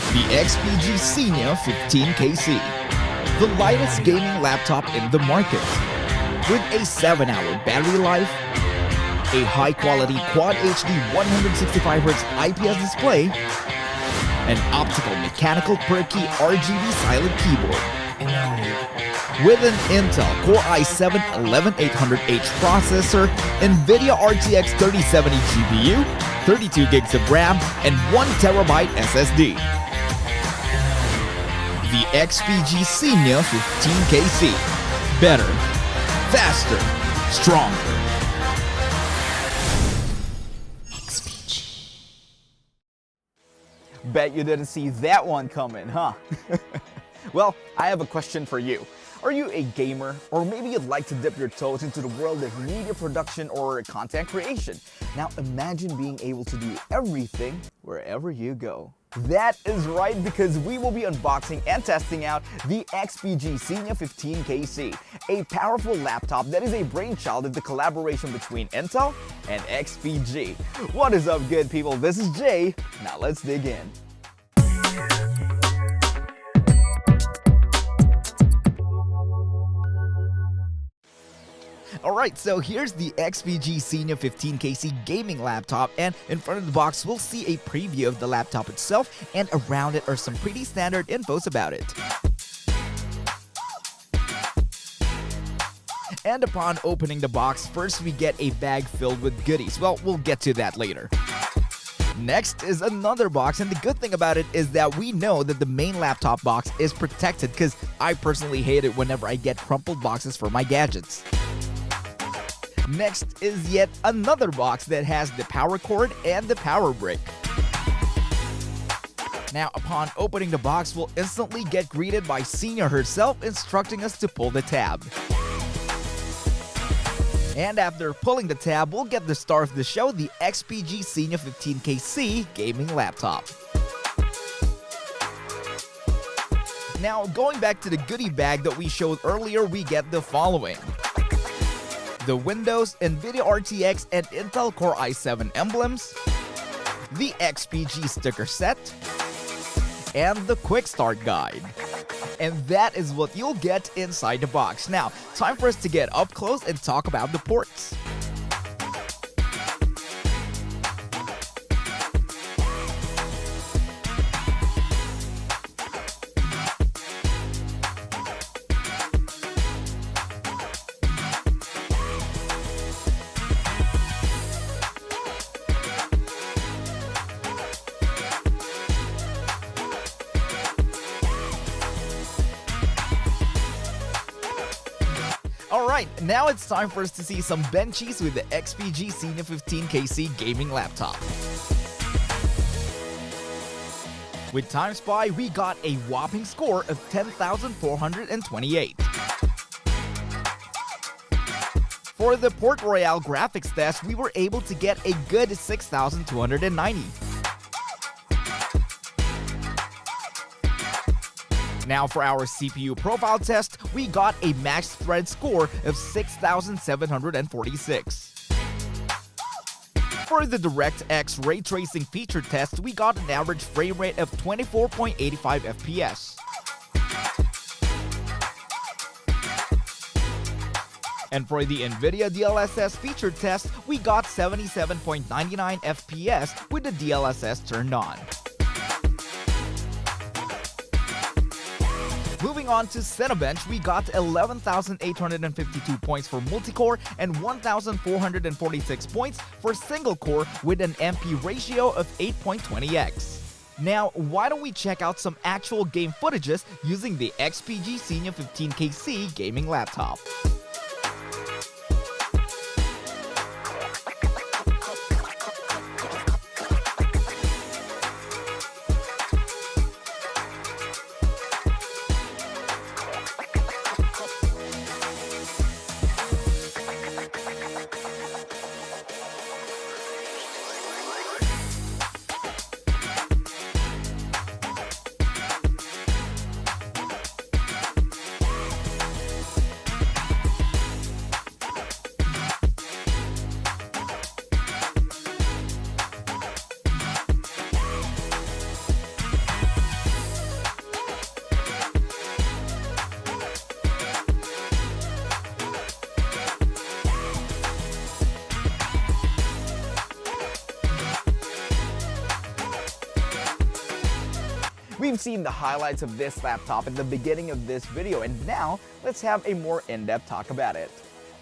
The XPG Xenia 15KC, the lightest gaming laptop in the market. With a 7-hour battery life, a high-quality Quad HD 165Hz IPS display, an optical mechanical per-key RGB silent keyboard. With an Intel Core i7-11800H processor, Nvidia RTX 3070 GPU, 32 gigs of RAM, and 1TB SSD. The XPG Xenia 15KC. Better, faster, stronger. XPG. Bet you didn't see that one coming, huh? Well, I have a question for you. Are you a gamer? Or maybe you'd like to dip your toes into the world of media production or content creation. Now imagine being able to do everything wherever you go. That is right, because we will be unboxing and testing out the XPG Xenia 15KC, a powerful laptop that is a brainchild of the collaboration between Intel and XPG. What is up, good people? This is Jay. Now let's dig in. Alright, so here's the XPG Xenia 15KC gaming laptop, and in front of the box we'll see a preview of the laptop itself, and around it are some pretty standard infos about it. And upon opening the box, first we get a bag filled with goodies. Well, we'll get to that later. Next is another box, and the good thing about it is that we know that the main laptop box is protected, because I personally hate it whenever I get crumpled boxes for my gadgets. Next is yet another box that has the power cord and the power brick. Now, upon opening the box, we'll instantly get greeted by Xenia herself, instructing us to pull the tab. And after pulling the tab, we'll get the star of the show, the XPG Xenia 15KC gaming laptop. Now, going back to the goodie bag that we showed earlier, we get the following: the Windows, Nvidia RTX, and Intel Core i7 emblems, the XPG sticker set, and the quick start guide. And that is what you'll get inside the box. Now, time for us to get up close and talk about the ports. Alright, now it's time for us to see some benchies with the XPG Xenia 15KC gaming laptop. With Time Spy, we got a whopping score of 10,428. For the Port Royale graphics test, we were able to get a good 6,290. Now for our CPU profile test, we got a max thread score of 6,746. For the DirectX ray tracing feature test, we got an average frame rate of 24.85 FPS. And for the Nvidia DLSS feature test, we got 77.99 FPS with the DLSS turned on. Moving on to Cinebench, we got 11,852 points for multi-core and 1,446 points for single-core with an MP ratio of 8.20x. Now, why don't we check out some actual game footages using the XPG Xenia 15KC gaming laptop. We've seen the highlights of this laptop at the beginning of this video, and now let's have a more in-depth talk about it.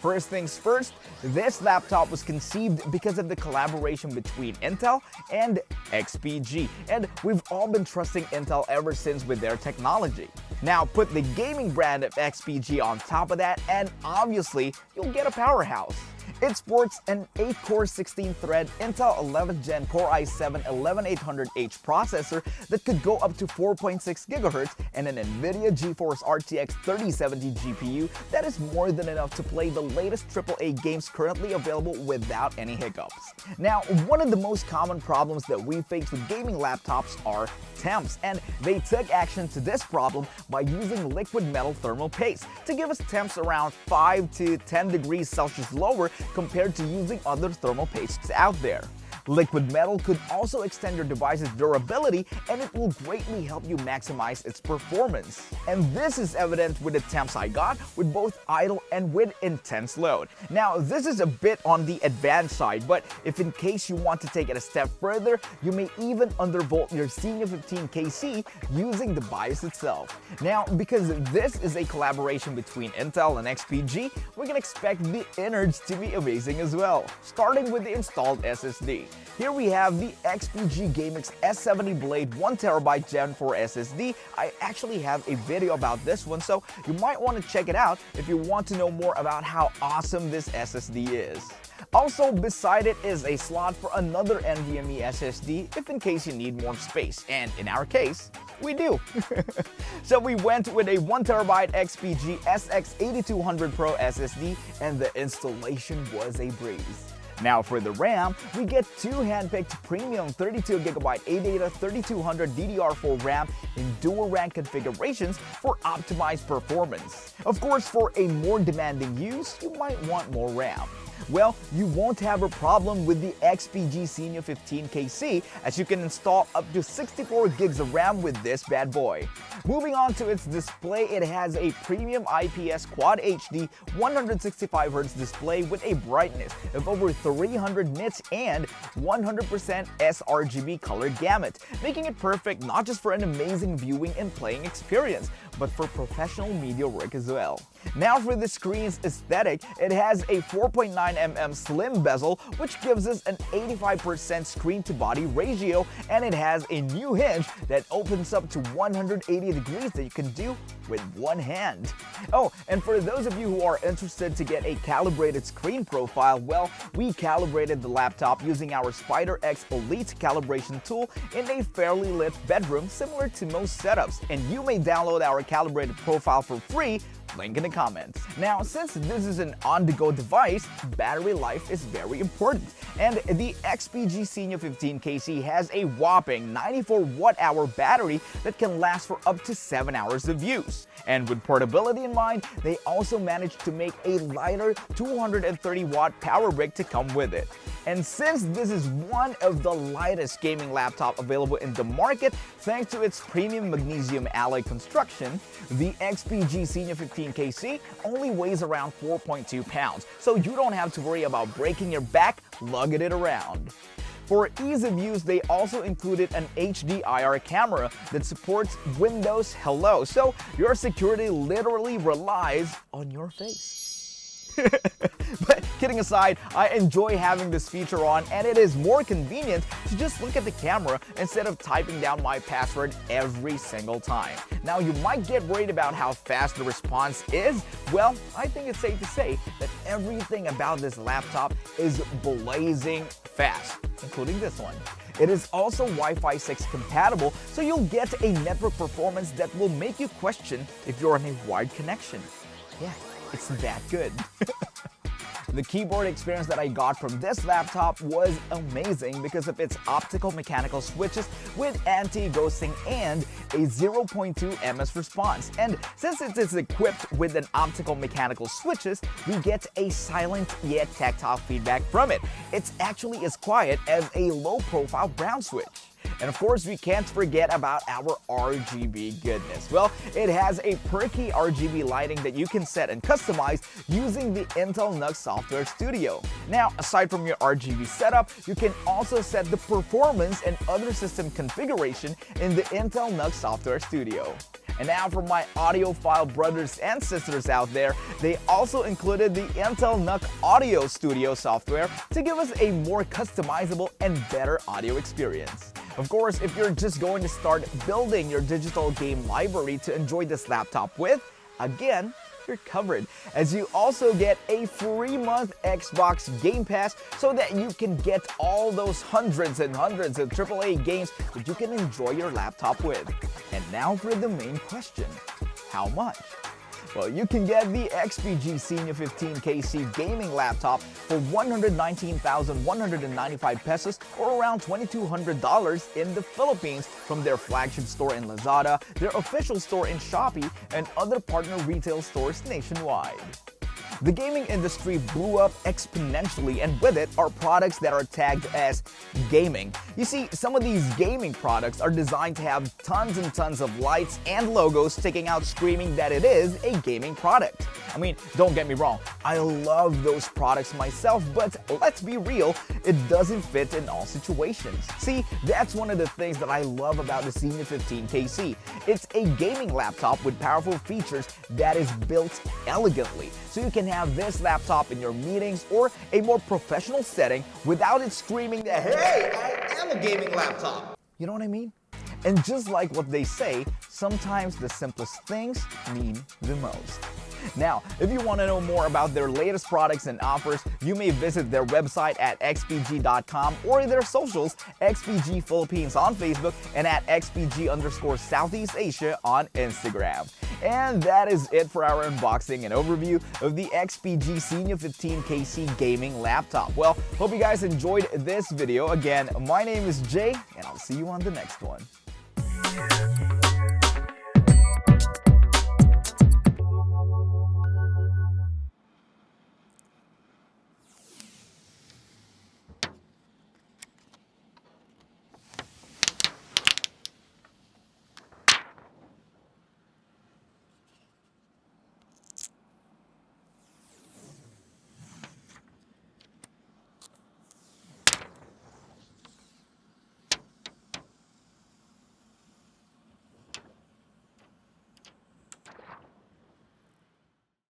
First things first, this laptop was conceived because of the collaboration between Intel and XPG, and we've all been trusting Intel ever since with their technology. Now put the gaming brand of XPG on top of that, and obviously you'll get a powerhouse. It sports an 8-core 16-thread Intel 11th Gen Core i7-11800H processor that could go up to 4.6 GHz and an Nvidia GeForce RTX 3070 GPU that is more than enough to play the latest AAA games currently available without any hiccups. Now, one of the most common problems that we face with gaming laptops are temps, and they took action to this problem by using liquid metal thermal paste to give us temps around 5 to 10 degrees Celsius lower compared to using other thermal pastes out there. Liquid metal could also extend your device's durability, and it will greatly help you maximize its performance. And this is evident with the temps I got with both idle and with intense load. Now, this is a bit on the advanced side, but if in case you want to take it a step further, you may even undervolt your Xenia 15KC using the BIOS itself. Now, because this is a collaboration between Intel and XPG, we can expect the innards to be amazing as well. Starting with the installed SSD. Here we have the XPG S70 Blade 1TB Gen 4 SSD. I actually have a video about this one, so you might want to check it out if you want to know more about how awesome this SSD is. Also beside it is a slot for another NVMe SSD if in case you need more space, and in our case, we do. So we went with a 1TB XPG SX8200 Pro SSD, and the installation was a breeze. Now for the RAM, we get two handpicked premium 32GB ADATA 3200 DDR4 Ram in dual rank configurations for optimized performance. Of course, for a more demanding use, you might want more RAM. Well, you won't have a problem with the XPG Xenia 15KC, as you can install up to 64 gigs of RAM with this bad boy. Moving on to its display, it has a premium IPS Quad HD 165Hz display with a brightness of over 300 nits and 100% sRGB color gamut, making it perfect not just for an amazing viewing and playing experience, but for professional media work as well. Now for the screen's aesthetic, it has a 4.9mm slim bezel, which gives us an 85% screen-to-body ratio, and it has a new hinge that opens up to 180 degrees that you can do with one hand. Oh, and for those of you who are interested to get a calibrated screen profile, well, we calibrated the laptop using our Spider X Elite calibration tool in a fairly lit bedroom similar to most setups, and you may download our calibrated profile for free, link in the comments. Now, since this is an on-the-go device, battery life is very important, and the XPG Xenia 15KC has a whopping 94 watt-hour battery that can last for up to 7 hours of use. And with portability in mind, they also managed to make a lighter 230 watt power brick to come with it. And since this is one of the lightest gaming laptop available in the market, thanks to its premium magnesium alloy construction, the XPG Xenia 15KC only weighs around 4.2 pounds, so you don't have to worry about breaking your back lugging it around. For ease of use, they also included an HDIR camera that supports Windows Hello, so your security literally relies on your face. But kidding aside, I enjoy having this feature on, and it is more convenient to just look at the camera instead of typing down my password every single time. Now, you might get worried about how fast the response is. Well, I think it's safe to say that everything about this laptop is blazing fast, including this one. It is also Wi-Fi 6 compatible, so you'll get a network performance that will make you question if you're on a wired connection. Yeah, it's that good. The keyboard experience that I got from this laptop was amazing because of its optical mechanical switches with anti-ghosting and a 0.2 ms response. And since it is equipped with an optical mechanical switches, we get a silent yet tactile feedback from it. It's actually as quiet as a low-profile brown switch. And of course, we can't forget about our RGB goodness. Well, it has a perky RGB lighting that you can set and customize using the Intel NUC Software Studio. Now, aside from your RGB setup, you can also set the performance and other system configuration in the Intel NUC Software Studio. And now for my audiophile brothers and sisters out there, they also included the Intel NUC Audio Studio software to give us a more customizable and better audio experience. Of course, if you're just going to start building your digital game library to enjoy this laptop with, again, you're covered, as you also get a free month Xbox Game Pass so that you can get all those hundreds and hundreds of AAA games that you can enjoy your laptop with. And now for the main question, how much? Well, you can get the XPG Xenia 15KC gaming laptop for 119,195 pesos or around $2,200 in the Philippines from their flagship store in Lazada, their official store in Shopee, and other partner retail stores nationwide. The gaming industry blew up exponentially, and with it are products that are tagged as gaming. You see, some of these gaming products are designed to have tons and tons of lights and logos sticking out screaming that it is a gaming product. I mean, don't get me wrong, I love those products myself, but let's be real, it doesn't fit in all situations. See, that's one of the things that I love about the Xenia 15KC. It's a gaming laptop with powerful features that is built elegantly, so you can have this laptop in your meetings or a more professional setting without it screaming that, hey, I am a gaming laptop. You know what I mean? And just like what they say, sometimes the simplest things mean the most. Now, if you want to know more about their latest products and offers, you may visit their website at xpg.com or their socials, XPG Philippines on Facebook and at XPG_Southeast Asia on Instagram. And that is it for our unboxing and overview of the XPG Xenia 15KC gaming laptop. Well, hope you guys enjoyed this video. Again, my name is Jay, and I'll see you on the next one.